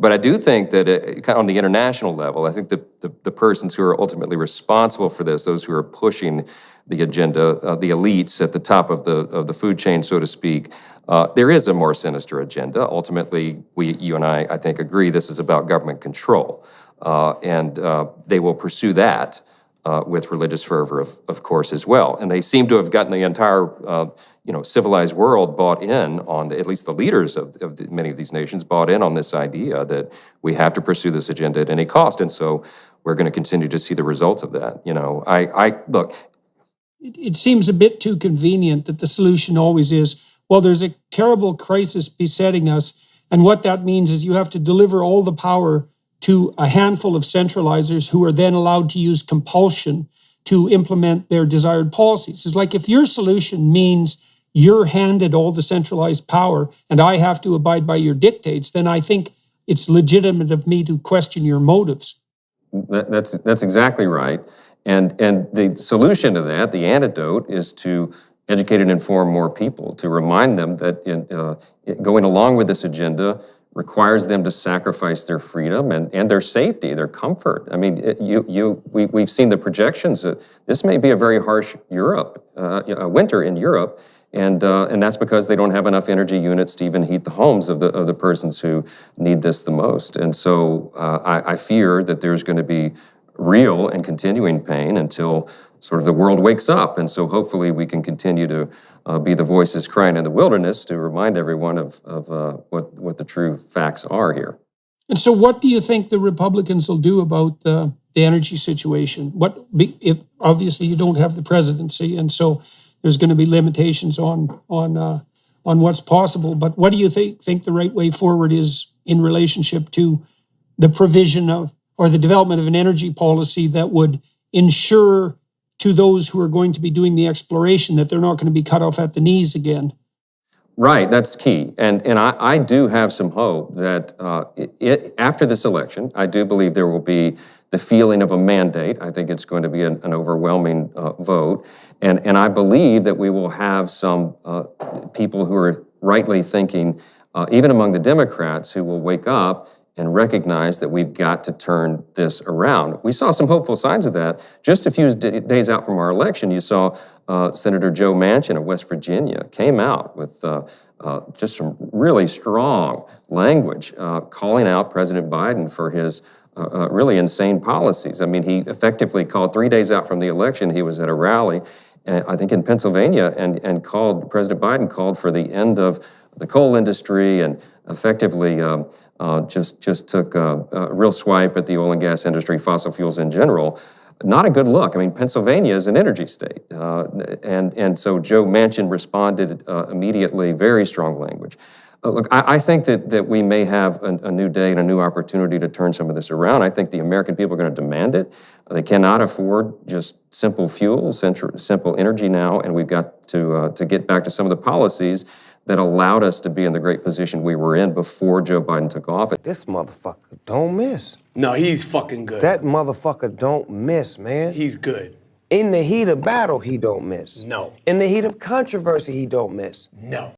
But I do think that kind of on the international level, I think the persons who are ultimately responsible for this, those who are pushing the agenda, the elites at the top of the food chain, so to speak, there is a more sinister agenda. Ultimately, you and I think, agree this is about government control, and they will pursue that with religious fervor, of course, as well. And they seem to have gotten the entire, civilized world bought in on, at least the leaders of many of these nations bought in on this idea that we have to pursue this agenda at any cost. And so we're going to continue to see the results of that. Look. It seems a bit too convenient that the solution always is, well, there's a terrible crisis besetting us, and what that means is you have to deliver all the power to a handful of centralizers who are then allowed to use compulsion to implement their desired policies. It's like if your solution means you're handed all the centralized power and I have to abide by your dictates, then I think it's legitimate of me to question your motives. That's exactly right. And the solution to that, the antidote, is to educate and inform more people, to remind them that going along with this agenda requires them to sacrifice their freedom and their safety, their comfort. I mean, we've seen the projections. This may be a very harsh winter in Europe, and that's because they don't have enough energy units to even heat the homes of the persons who need this the most. And so I fear that there's going to be real and continuing pain until sort of the world wakes up. And so hopefully we can continue to be the voices crying in the wilderness to remind everyone of what the true facts are here. And so what do you think the Republicans will do about the energy situation? If obviously you don't have the presidency, and so there's going to be limitations on what's possible, but what do you think the right way forward is in relationship to the provision of, or the development of, an energy policy that would ensure to those who are going to be doing the exploration that they're not going to be cut off at the knees again? Right, that's key. And I do have some hope that after this election, I do believe there will be the feeling of a mandate. I think it's going to be an overwhelming vote. And I believe that we will have some people who are rightly thinking, even among the Democrats, who will wake up and recognize that we've got to turn this around. We saw some hopeful signs of that. Just a few days out from our election, you saw Senator Joe Manchin of West Virginia came out with just some really strong language, calling out President Biden for his really insane policies. I mean, he effectively called, 3 days out from the election, he was at a rally, I think in Pennsylvania, and President Biden called for the end of the coal industry and effectively just took a real swipe at the oil and gas industry, fossil fuels in general. Not a good look. I mean, Pennsylvania is an energy state. And so Joe Manchin responded immediately, very strong language. Look, I think that we may have a new day and a new opportunity to turn some of this around. I think the American people are going to demand it. They cannot afford just simple fuel, simple energy now, and we've got to get back to some of the policies that allowed us to be in the great position we were in before Joe Biden took office. This motherfucker don't miss. No, he's fucking good. That motherfucker don't miss, man. He's good. In the heat of battle, he don't miss. No. In the heat of controversy, he don't miss. No.